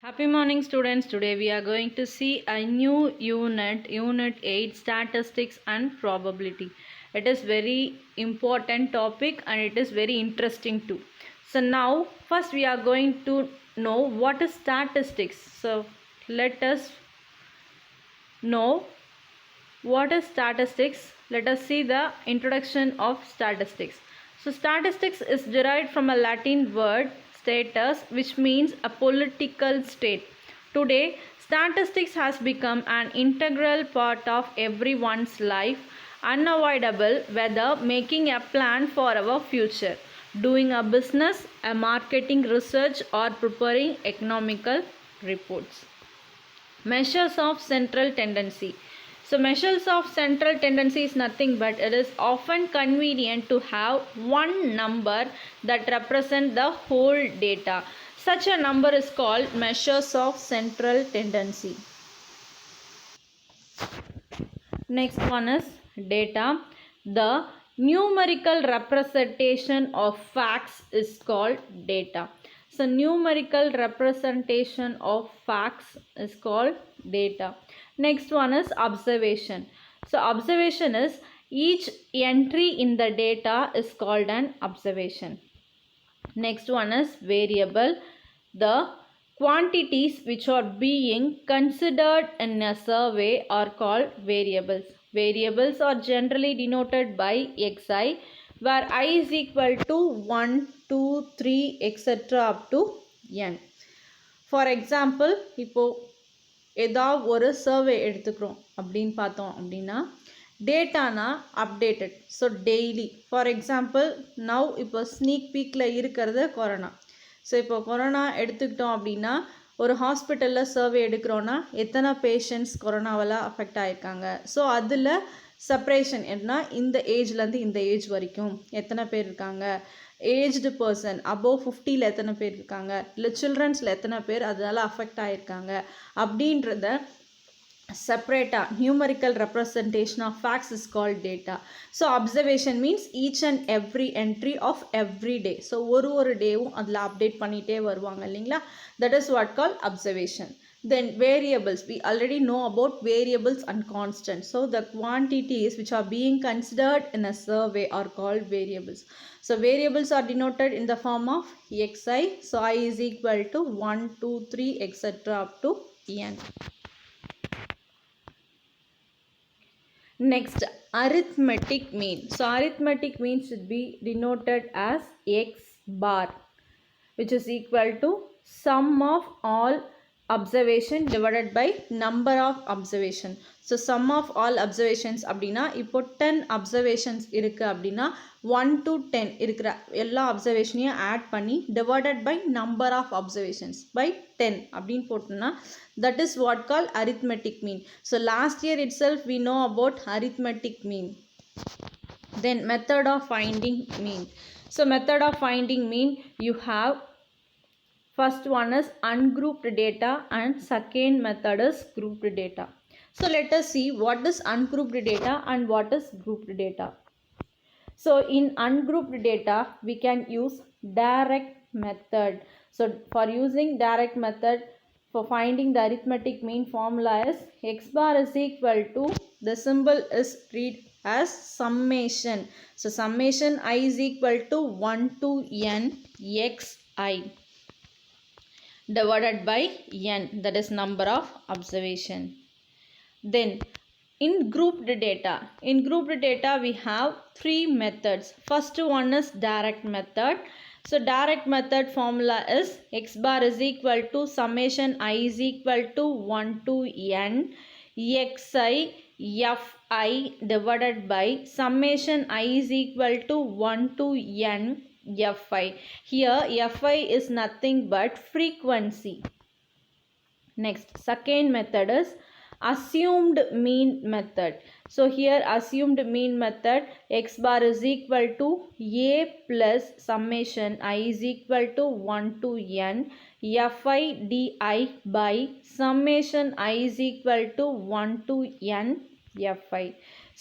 Happy morning students. Today we are going to see a new unit 8 statistics and probability. It is very important topic and it is very interesting too. So now first we are going to know what is statistics. So let us know what is statistics. Let us see the introduction of statistics. So statistics is derived from a Latin word status, which means a political state. Today, statistics has become an integral part of everyone's life, unavoidable whether making a plan for our future, doing a business, a marketing research or preparing economical reports. Measures of central tendency. So measures of central tendency is nothing but it is often convenient to have one number that represents the whole data. Such a number is called measures of central tendency. Next one is data. The numerical representation of facts is called data. So numerical representation of facts is called data. Next one is observation. So observation is each entry in the data is called an observation. Next one is variable. The quantities which are being considered in a survey are called variables. Variables are generally denoted by xi, where I is equal to 1, 2, 3, etc. up to n. For example, இப்போ ஏதாவது ஒரு survey எடுத்துக்கிறோம் அப்படின்னு பார்த்தோம் அப்படின்னா டேட்டானா updated. So daily for example now இப்போ sneak பீக்கில் இருக்கிறது கொரோனா. ஸோ இப்போ கொரோனா எடுத்துக்கிட்டோம் அப்படின்னா ஒரு ஹாஸ்பிட்டலில் சர்வே எடுக்கிறோன்னா எத்தனை பேஷண்ட்ஸ் கொரோனாவால் அஃபெக்ட் ஆகிருக்காங்க. ஸோ அதில் செப்ரேஷன் என்ன, இந்த ஏஜ்லேருந்து இந்த ஏஜ் வரைக்கும் எத்தனை பேர் இருக்காங்க, ஏஜ்டு பர்சன் அபோவ் 50ல் எத்தனை பேர் இருக்காங்க, இல்லை சில்ட்ரன்ஸில் எத்தனை பேர் அதனால் அஃபெக்ட் ஆகிருக்காங்க அப்படின்றத separate numerical representation of facts is called data. So observation means each and every entry of every day. So ஒரு டேவும் அதில் அப்டேட் பண்ணிகிட்டே வருவாங்க இல்லைங்களா, that is what called observation. Then variables, we already know about variables and constants. So the quantities which are being considered in a survey are called variables. So variables are denoted in the form of xi. So I is equal to 1, 2, 3 etc. up to n. Next, arithmetic mean. So arithmetic mean should be denoted as x bar, which is equal to sum of all observation divided by number of observation. So sum of all observations அப்படின்னா இப்போ 10 observations இருக்கு அப்படின்னா 1 to 10 இருக்கிற எல்லா observationையும் add பண்ணி divided by number of observations by 10 அப்படின்னு போட்டோம்னா that is what called arithmetic mean. So last year itself we know about arithmetic mean. Then method of finding mean. So method of finding mean, you have first one is ungrouped data and second method is grouped data. So let us see what is ungrouped data and what is grouped data. So in ungrouped data we can use direct method. So for using direct method, for finding the arithmetic mean, formula is x bar is equal to, the symbol is read as summation. So summation I is equal to 1 to n xi divided by n, that is number of observation. Then in grouped data we have three methods. First one is direct method. So direct method formula is x bar is equal to summation I is equal to 1 to n xi fi divided by summation I is equal to 1 to n fi. Here fi is nothing but frequency. Next, second method is assumed mean method. So here assumed mean method, x bar is equal to a plus summation I is equal to 1 to n fi di by summation I is equal to 1 to n fi.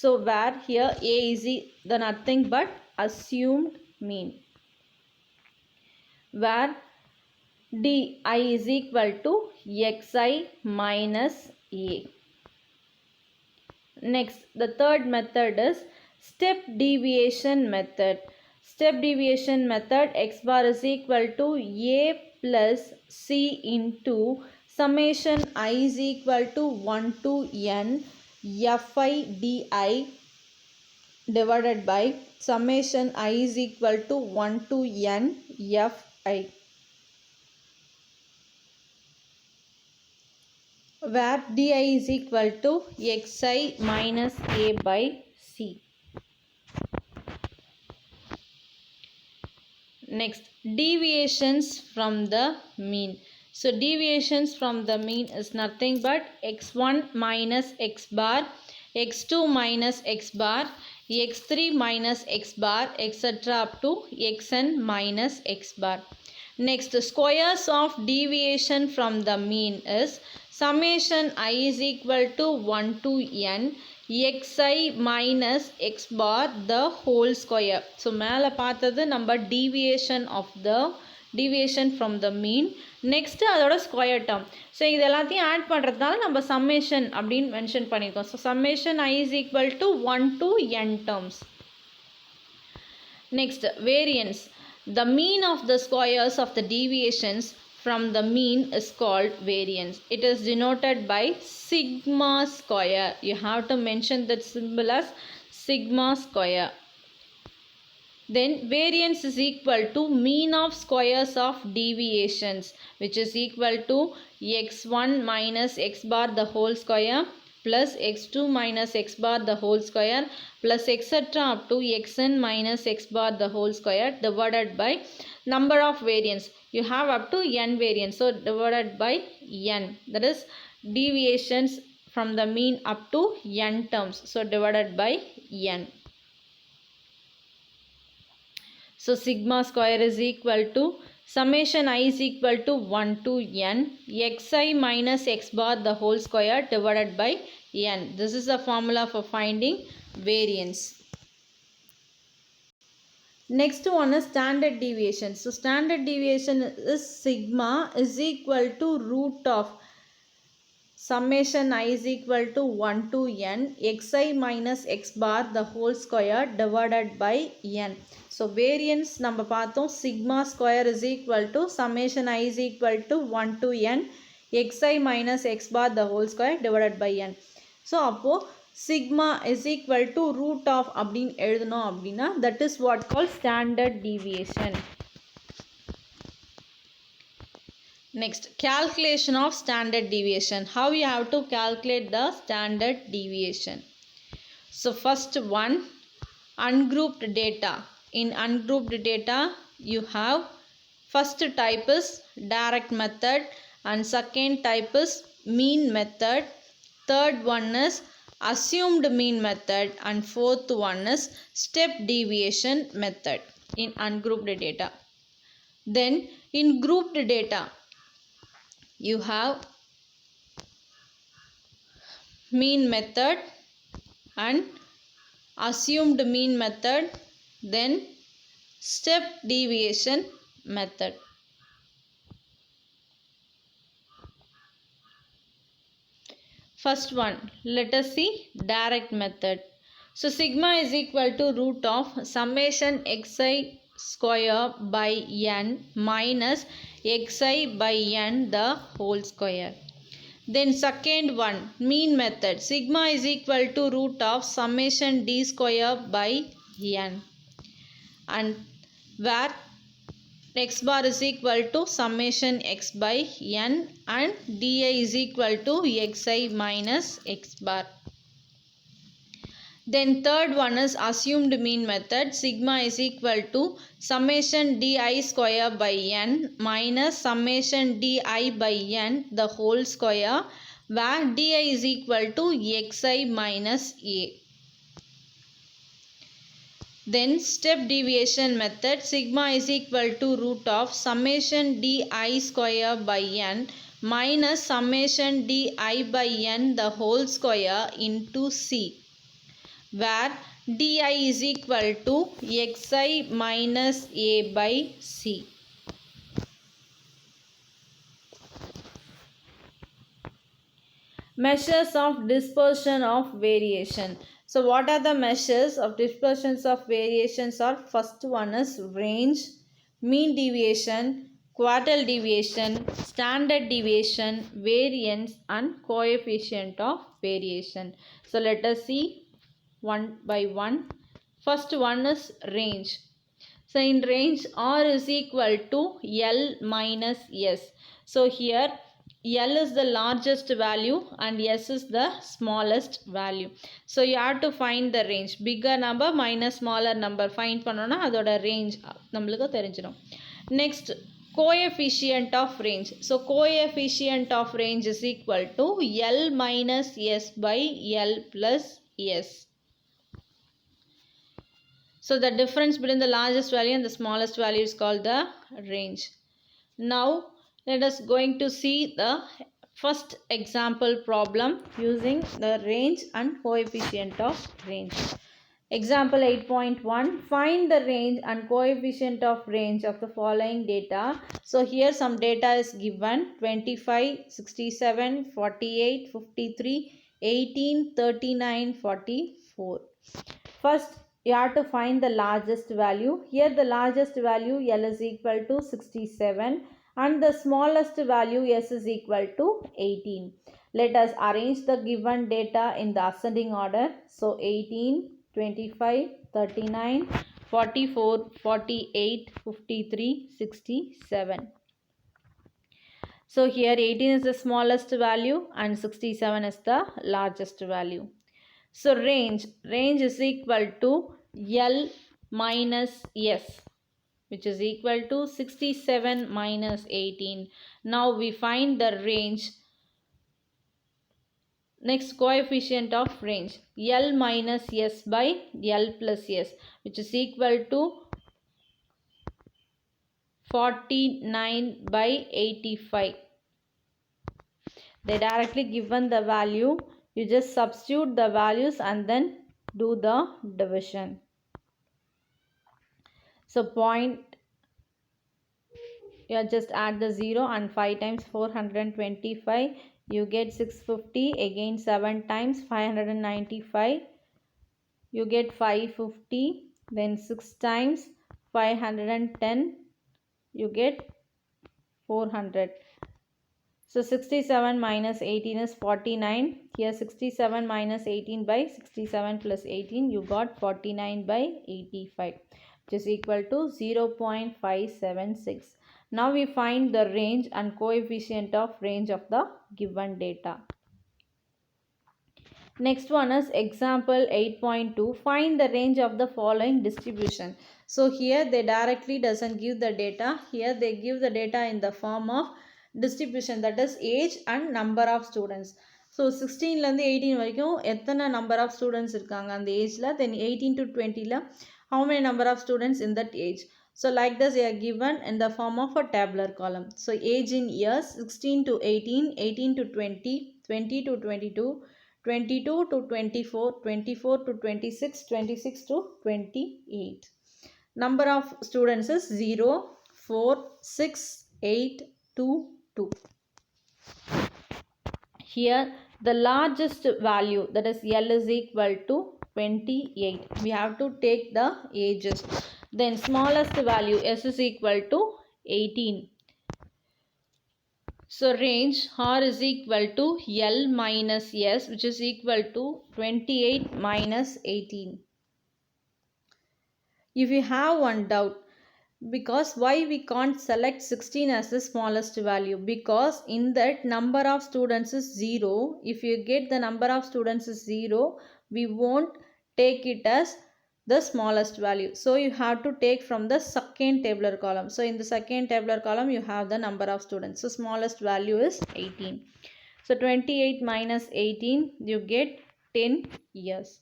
So where here a is the nothing but assumed mean, where di is equal to xi minus a. Next, the third method is step deviation method. Step deviation method, x bar is equal to a plus c into summation I is equal to 1 to n fi di divided by summation I is equal to 1 to n fi, where di is equal to xi minus a by c. Next, deviations from the mean. So deviations from the mean is nothing but x1 minus x bar, x2 minus x bar, x3 minus x bar, etc. up to xn minus x bar. Next, the squares of deviation from the mean is summation I is equal to 1 to n xi minus x bar the whole square. So மேலே பார்த்தது நம்ம deviation from the mean. Next அதோட square term. So இது எல்லாத்தையும் add பண்ணுறதுனால நம்ம summation அப்படின்னு mention பண்ணியிருக்கோம். So summation I is equal to 1 to n terms. Next, variance. The mean of the squares of the deviations from the mean is called variance. It is denoted by sigma square. You have to mention that symbol as sigma square. Then variance is equal to mean of squares of deviations, which is equal to x1 minus x bar the whole square plus x2 minus x bar the whole square plus etc. up to xn minus x bar the whole square divided by number of variance. You have up to n variance, so divided by n, that is deviations from the mean up to n terms, so divided by n. So sigma square is equal to summation I is equal to 1 to n xi minus x bar the whole square divided by n. This is the formula for finding variance. Next one is standard deviation. So standard deviation is sigma is equal to root of summation I is equal to 1 to n xi minus x bar the whole square divided by n. So variance நம்ம பார்த்தோம் sigma square is equal to summation I is equal to 1 to n xi minus x bar the whole square divided by n. So அப்போ sigma is equal to root of அப்படின்னு எழுதணும் அப்படின்னா that is what called standard deviation. Next, calculation of standard deviation. How you have to calculate the standard deviation? So first one, ungrouped data. In ungrouped data, you have first type is direct method and second type is mean method. Third one is assumed mean method and fourth one is step deviation method in ungrouped data. Then in grouped data, you have mean method and assumed mean method, then step deviation method. First one, let us see direct method. So sigma is equal to root of summation xi square by n minus xi by n the whole square. Then second one, mean method. Sigma is equal to root of summation d square by n, and where x bar is equal to summation x by n and di is equal to xi minus x bar. Then third one is assumed mean method. Sigma is equal to summation di square by n minus summation di by n the whole square, where di is equal to xi minus a. Then step deviation method. Sigma is equal to root of summation di square by n minus summation di by n the whole square into c, where di is equal to xi minus a by c. Measures of dispersion of variation. So what are the measures of dispersions of variations? Are first one is range, mean deviation, quartile deviation, standard deviation, variance and coefficient of variation. So let us see one by one. First one is range. So in range R is equal to L minus S. So here L is the largest value and S is the smallest value. So you have to find the range. Bigger number minus smaller number. Find பண்ணோம்னா அதோட range நம்மளுக்கு தெரிஞ்சிடும். Next, coefficient of range. So coefficient of range is equal to L minus S by L plus S. So the difference between the largest value and the smallest value is called the range. Now let us going to see the first example problem using the range and coefficient of range. Example 8.1, find the range and coefficient of range of the following data. So here some data is given: 25, 67, 48, 53, 18, 39, 44. First you have to find the largest value. Here the largest value L is equal to 67 and the smallest value S is equal to 18. Let us arrange the given data in the ascending order. So 18, 25, 39, 44, 48, 53, 67. So here 18 is the smallest value and 67 is the largest value. So range is equal to L minus S, which is equal to 67 minus 18. Now we find the range. Next, coefficient of range, L minus S by L plus S, which is equal to 49 by 85. They directly given the value. You just substitute the values and then do the division. So point, you just add the 0 and 5 times 425. You get 650. Again 7 times 595. You get 550. Then 6 times 510. You get 400. So 67 minus 18 is 49. Here 67 minus 18 by 67 plus 18. You got 49 by 85. Which is equal to 0.576. Now we find the range and coefficient of range of the given data. Next one is example 8.2. Find the range of the following distribution. So here they directly doesn't give the data. Here they give the data in the form of distribution, that is age and number of students. So 16 ல இருந்து 18 வரைக்கும் எத்தனை number of students இருக்காங்க அந்த ஏஜ்ல, then 18 to 20 ல how many number of students in that age. So like this they are given in the form of a tabular column. So age in years, 16 to 18, 18 to 20, 20 to 22, 22 to 24, 24 to 26, 26 to 28. Number of students is 0, 4, 6, 8, 2, 2. Here the largest value, that is L, is equal to 28. We have to take the ages. Then smallest value S is equal to 18. So range R is equal to L minus S, which is equal to 28 minus 18. If you have one doubt, because why we can't select 16 as the smallest value, because in that number of students is 0. If you get the number of students is 0, we won't take it as the smallest value. So you have to take from the second tabular column. So in the second tabular column you have the number of students. So smallest value is 18. So 28 minus 18, you get 10 years.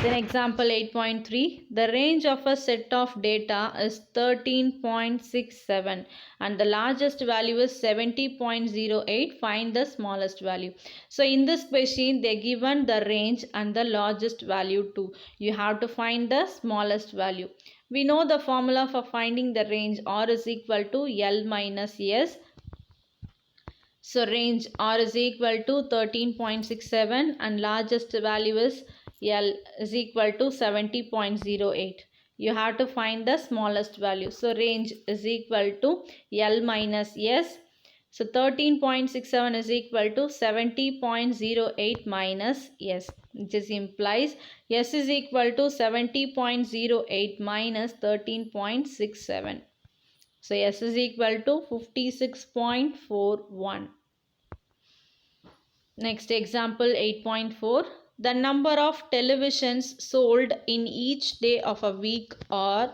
Then example 8.3, the range of a set of data is 13.67 and the largest value is 70.08. Find the smallest value. So in this question they given the range and the largest value too. You have to find the smallest value. We know the formula for finding the range. R is equal to L minus S. So range R is equal to 13.67 and largest value is L is equal to 70.08. You have to find the smallest value. So range is equal to L minus S. So 13.67 is equal to 70.08 minus S, which is implies S is equal to 70.08 minus 13.67. So S is equal to 56.41. Next example 8.4. The number of televisions sold in each day of a week are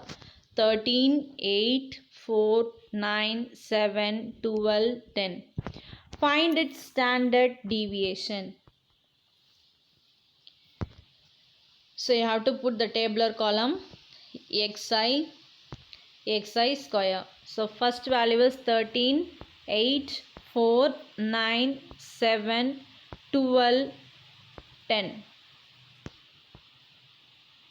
13, 8, 4, 9, 7, 12, 10. Find its standard deviation. So you have to put the tabular column xi square. So first value is 13, 8, 4, 9, 7, 12, 10.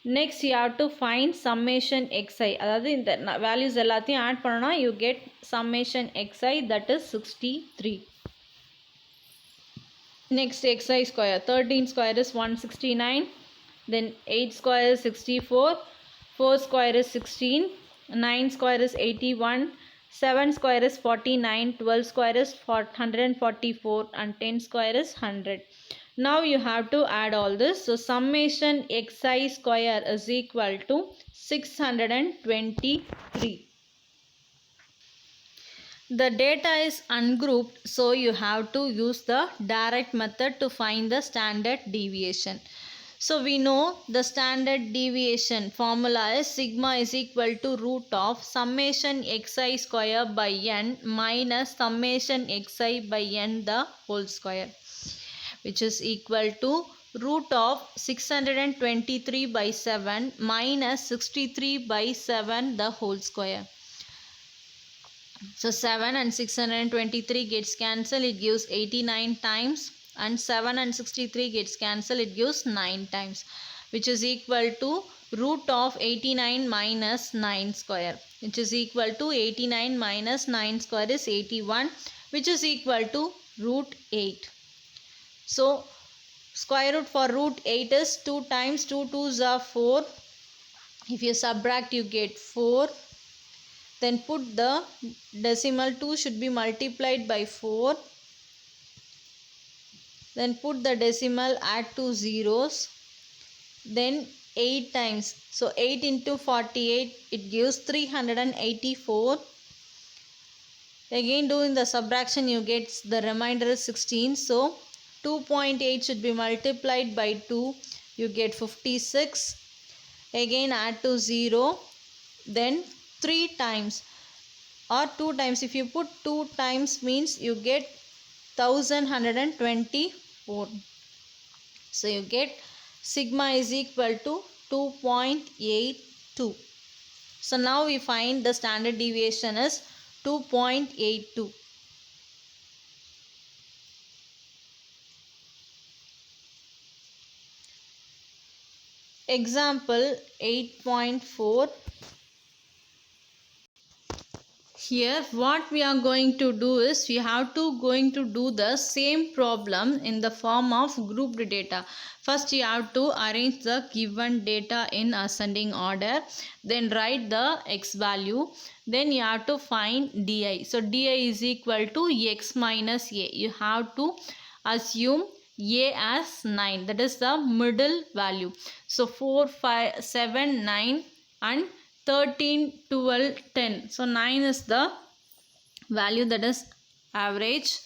Next you have to find summation xi. அதாவது இந்த values எல்லாத்தையும் add பண்ணனா you get summation xi, that is 63. Next xi square. 13 square is 169. Then 8 square is 64. 4 square is 16. 9 square is 81. 7 square is 49. 12 square is 144 and 10 square is 100. Now you have to add all this. So summation xi square is equal to 623. The data is ungrouped, so you have to use the direct method to find the standard deviation. So we know the standard deviation formula is sigma is equal to root of summation xi square by n minus summation xi by n the whole square, which is equal to root of 623 by 7 minus 63 by 7 the whole square. So 7 and 623 gets cancelled, it gives 89 times, and 7 and 63 gets cancelled, it gives 9 times, which is equal to root of 89 minus 9 square, which is equal to 89 minus 9 square is 81, which is equal to root 8. So square root for root 8 is 2 times 2 2s are 4. If you subtract you get 4. Then put the decimal 2 should be multiplied by 4. Then put the decimal, add 2 zeros. Then 8 times. So 8 into 48 it gives 384. Again doing the subtraction you get the remainder is 16. So 2.8 should be multiplied by 2. You get 56. Again add 2 0. Then 3 times or 2 times. If you put 2 times means you get 1124. So you get sigma is equal to 2.82. So now we find the standard deviation is 2.82. Example 8.4. Here what we are going to do is we have to going to do the same problem in the form of grouped data. First you have to arrange the given data in ascending order, then write the x value, then you have to find di. So di is equal to x minus a. You have to assume a as 9, that is the middle value. So 4 5 7 9 and 13 12 10. So 9 is the value, that is average.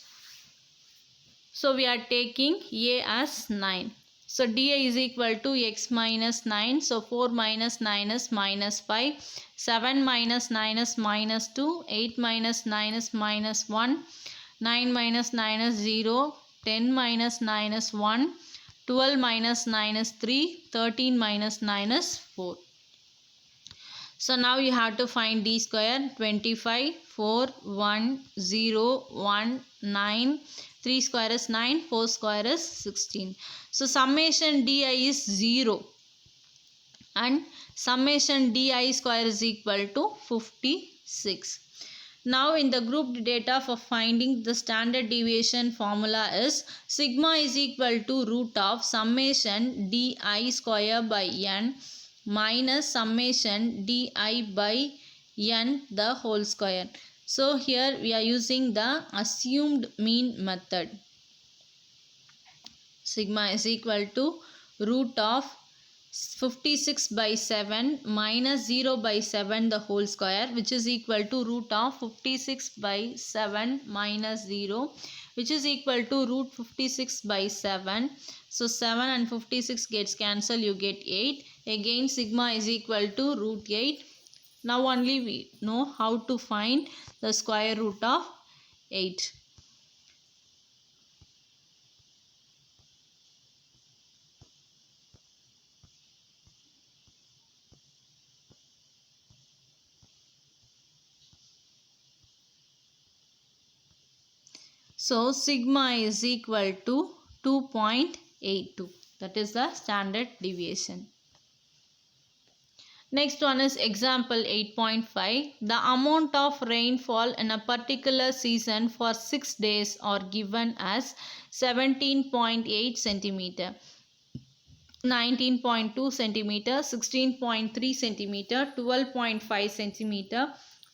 So we are taking a as 9. So di is equal to x minus 9. So 4 minus 9 is minus 5. 7 minus 9 is minus 2. 8 minus 9 is minus 1. 9 minus 9 is 0. 10 minus 9 is 1. 12 minus 9 is 3. 13 minus 9 is 4. So now you have to find d square. 25, 4, 1, 0, 1, 9. 3 square is 9, 4 square is 16. So summation di is 0 and summation di square is equal to 56. Now in the grouped data for finding the standard deviation formula is sigma is equal to root of summation di square by n minus summation di by n the whole square. So here we are using the assumed mean method. Sigma is equal to root of 56 by 7 minus 0 by 7 the whole square, which is equal to root of 56 by 7 minus 0, which is equal to root 56 by 7. So 7 and 56 gets cancelled, you get 8. Again sigma is equal to root 8. Now only we know how to find the square root of 8. So sigma is equal to 2.82. That is the standard deviation. Next one is example 8.5. The amount of rainfall in a particular season for 6 days are given as 17.8 centimeter, 19.2 centimeter, 16.3 centimeter, 12.5 centimeter,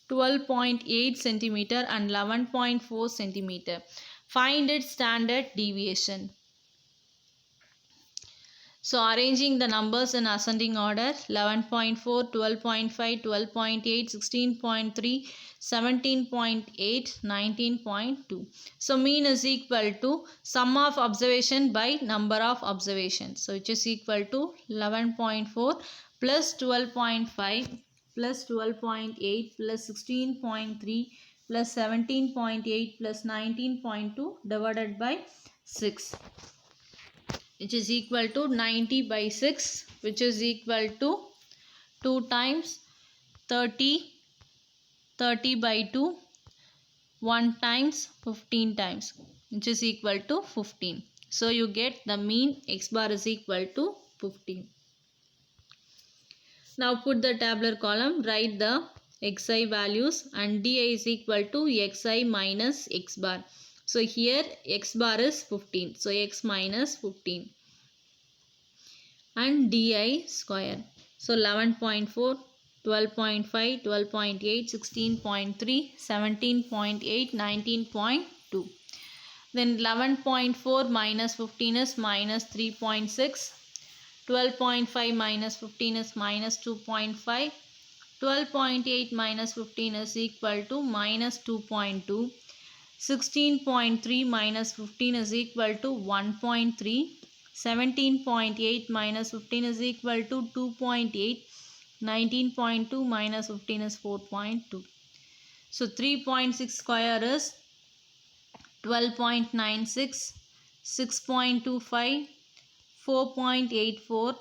12.8 centimeter and 11.4 centimeter. Find its standard deviation. So arranging the numbers in ascending order: 11.4, 12.5, 12.8, 16.3, 17.8, 19.2. So mean is equal to sum of observation by number of observations. So which is equal to 11.4 plus 12.5 plus 12.8 plus 16.3 plus 17.8 plus 19.2 divided by 6, which is equal to 90 by 6, which is equal to 2 times 30, 30 by 2, 1 times 15 times, which is equal to 15. So you get the mean x bar is equal to 15. Now put the tabular column, write the xi values and di is equal to xi minus x bar. So here x bar is 15. So x minus 15 and di square. So 11.4, 12.5, 12.8, 16.3, 17.8, 19.2. Then 11.4 minus 15 is minus 3.6. 12.5 minus 15 is minus 2.5. 12.8 minus 15 is equal to minus 2.2. 16.3 minus 15 is equal to 1.3. 17.8 minus 15 is equal to 2.8. 19.2 minus 15 is 4.2. So 3.6 square is 12.96, 6.25, 4.84,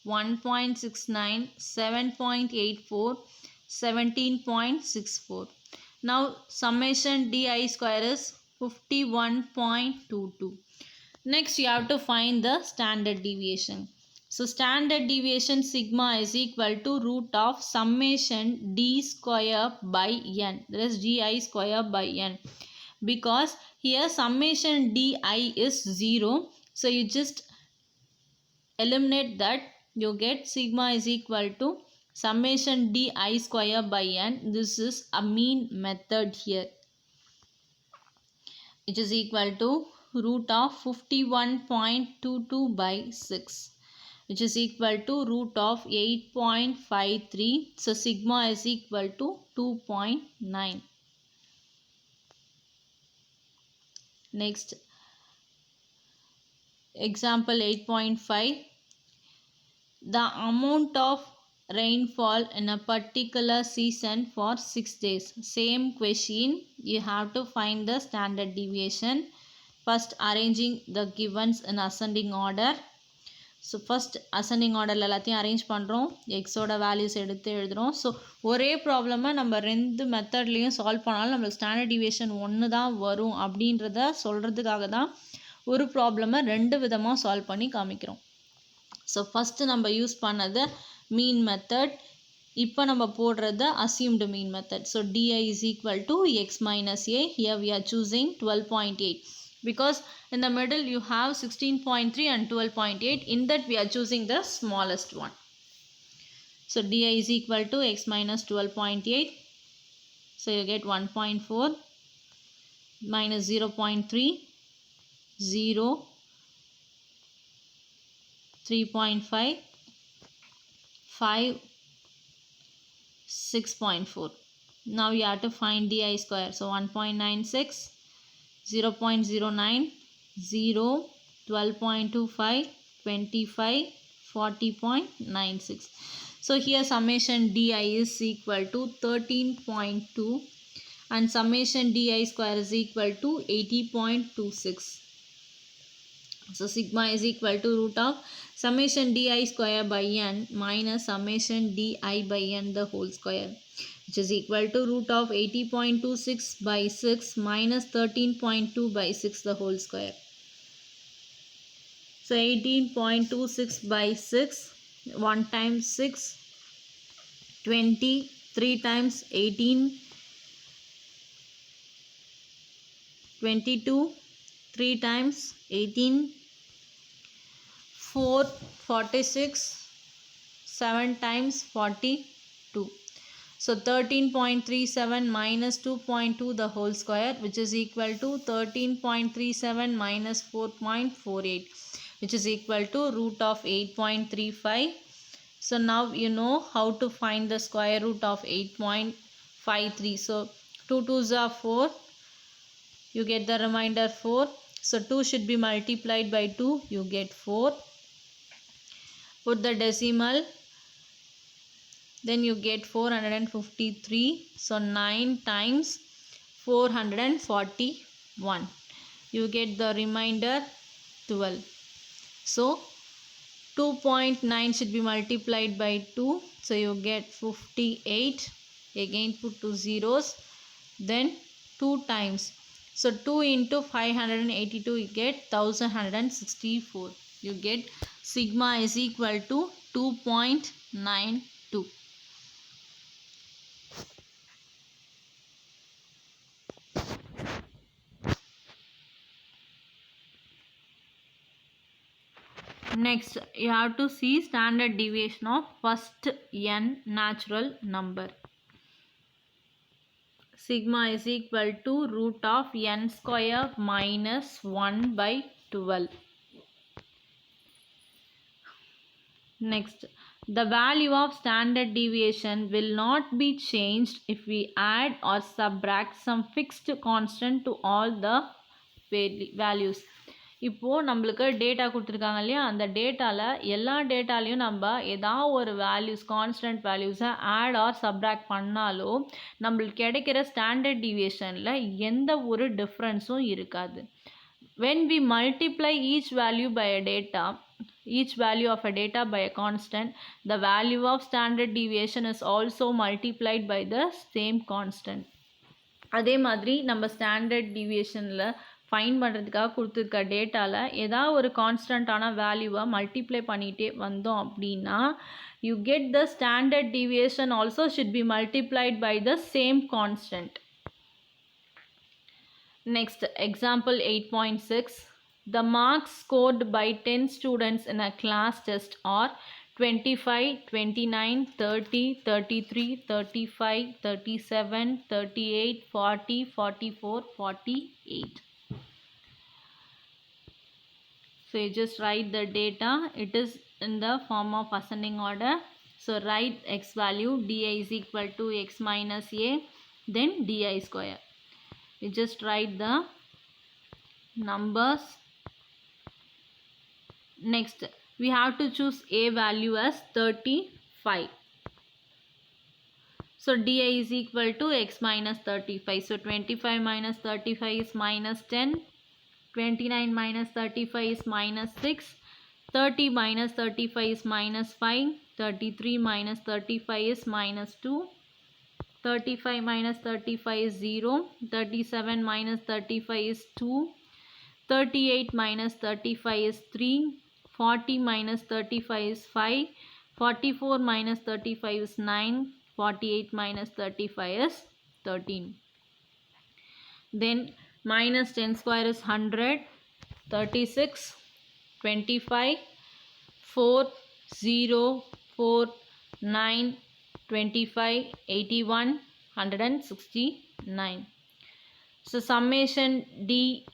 1.69, 7.84, 17.64. Now summation di square is 51.22. Next you have to find the standard deviation. So standard deviation sigma is equal to root of summation d square by n. That is di square by n. Because here summation di is 0. So you just eliminate that. You get sigma is equal to summation di square by n. This is a mean method here, which is equal to root of 51.22 by 6, which is equal to root of 8.53. So sigma is equal to 2.9. Next example 8.5. The amount of rainfall in a particular season for 6 days. Same question. You have to find the standard deviation. First arranging the givens in ascending order. So first ascending order எல்லாத்தையும் arrange பண்ணுறோம், எக்ஸோட values எடுத்து எழுதுகிறோம். So ஒரே ப்ராப்ளமை நம்ம ரெண்டு மெத்தட்லேயும் solve பண்ணாலும் நம்மளுக்கு ஸ்டாண்டர்ட் டிவியேஷன் ஒன்று தான் வரும் அப்படின்றத சொல்கிறதுக்காக தான் ஒரு ப்ராப்ளமை ரெண்டு விதமாக சால்வ் பண்ணி காமிக்கிறோம். ஸோ ஃபஸ்ட்டு நம்ம யூஸ் பண்ணது மீன் மெத்தட். இப்போ நம்ம போடுறது assumed mean method. So di is equal to x minus a. Here we are choosing 12.8 because in the middle you have 16.3 and 12.8. In that we are choosing the smallest one. So di is equal to x minus 12.8. So you get 1.4 minus 0.3, 0, 3.5, 5, 6.4. Now you have to find di square. So 1.96, 0.09, 0, 12.25, 25, 40.96. So here summation di is equal to 13.2 and summation di square is equal to 80.26. So sigma is equal to root of summation di square by n minus summation di by n the whole square, which is equal to root of 80.26 by 6 minus 13.2 by 6 the whole square. So 18.26 by 6, 1 times 6, 20, 3 times 18, 22, 3 times 18, 4, 46, 7 times 42. So 13.37 minus 2.2 the whole square, which is equal to 13.37 minus 4.48, which is equal to root of 8.35. So now you know how to find the square root of 8.53. So 2 2s are 4. You get the remainder 4. So 2 should be multiplied by 2. You get 4. Put the decimal. Then you get 453. So 9 times 441. You get the remainder 12. So 2.9 should be multiplied by 2. So you get 58. Again put 2 zeros. Then 2 times. So 2 into 582 you get 1164. You get sigma is equal to 2.92. Next, you have to see standard deviation of first n natural number. Sigma is equal to root of n square minus 1 by 12. Next, the value of standard deviation will not be changed if we add or subtract some fixed constant to all the values. இப்போது நம்மளுக்கு data கொடுத்துருக்காங்க இல்லையா, அந்த டேட்டாவில் எல்லா டேட்டாலையும் நம்ம ஏதாவது ஒரு வேல்யூஸ் கான்ஸ்டன்ட் வேல்யூஸை ஆட் ஆர் சப்ராக்ட் பண்ணாலோ நம்மளுக்கு கிடைக்கிற ஸ்டாண்டர்ட் டிவியேஷனில் எந்த ஒரு டிஃப்ரென்ஸும் இருக்காது. When we multiply each value by a data, each value of a data by a constant, the value of standard deviation is also multiplied by the same constant. அதே மாதிரி நம்ம standard டிவியேஷனில் fine பண்ணுறதுக்காக கொடுத்துருக்க டேட்டாவில் ஏதாவது ஒரு கான்ஸ்டண்ட்டான வேல்யூவை மல்டிப்ளை பண்ணிகிட்டே வந்தோம் அப்படின்னா you get the standard deviation also should be multiplied by the same constant. Next, example 8.6. The marks scored by 10 students in a class test are 25, 29, 30, 33, 35, 37, 38, 40, 44, 48. So you just write the data. It is in the form of ascending order. So write x value, di is equal to x minus a, then di square. You just write the numbers. Next, we have to choose a value as 35. So di is equal to x minus 35. So 25 minus 35 is minus 10. 29 minus 35 is minus 6. 30 minus 35 is minus 5. 33 minus 35 is minus 2. 35 minus 35 is 0. 37 minus 35 is 2. 38 minus 35 is 3. 40 minus 35 is 5. 44 minus 35 is 9. 48 minus 35 is 13. Then minus 10 square is 100. 36, 25, 4, 0, 4, 9, 25, 81, 169. So summation di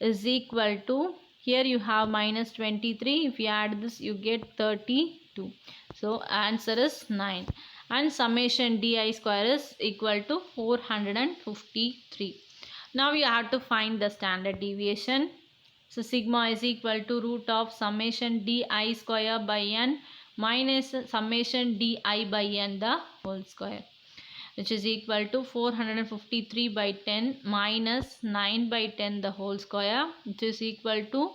is equal to, here you have minus 23. If you add this, you get 32. So answer is 9. And summation di square is equal to 453. Now you have to find the standard deviation. So sigma is equal to root of summation di square by n minus summation di by n the whole square, which is equal to 453 by 10 minus 9 by 10 the whole square, which is equal to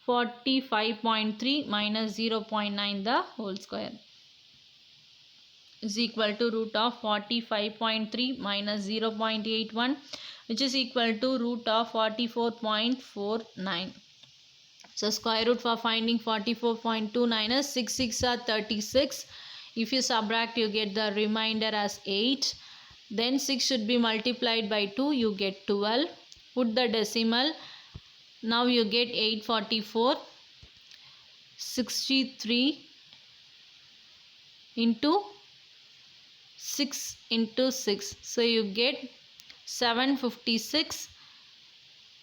45.3 minus 0.9 the whole square, is equal to root of 45.3 minus 0.81, which is equal to root of 44.49. So square root for finding 44.29 is 6 6 are 36. If you subtract, you get the remainder as 8. Then 6 should be multiplied by 2, you get 12. Put the decimal. Now you get 844. 63 into 6 into 6. So you get 756.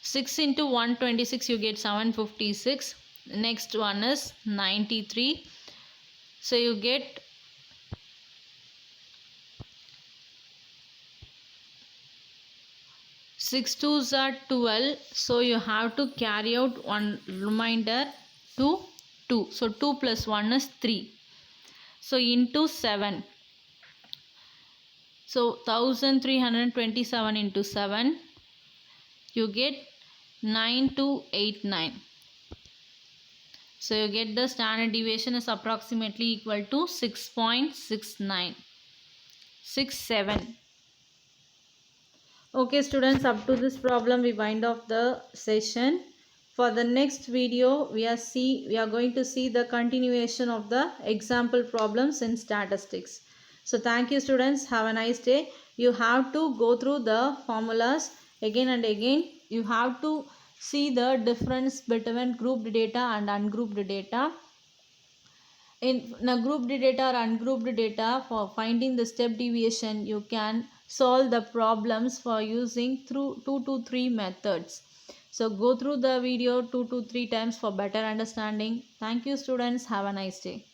6 into 126, you get 756. Next one is 93. So you get 6 2s are 12. So you have to carry out one remainder to 2. So 2 plus 1 is 3. So into 7. So 1327 into 7. You get 9289. So you get the standard deviation is approximately equal to 6.69. 67. Okay students, up to this problem we wind off the session. For the next video we are going to see the continuation of the example problems in statistics. So thank you students, have a nice day. You have to go through the formulas again and again. You have to see the difference between grouped data and ungrouped data. In a grouped data or ungrouped data, for finding the step deviation, you can solve the problems for using through 2 to 3 methods. So go through the video 2 to 3 times for better understanding. Thank you students, have a nice day.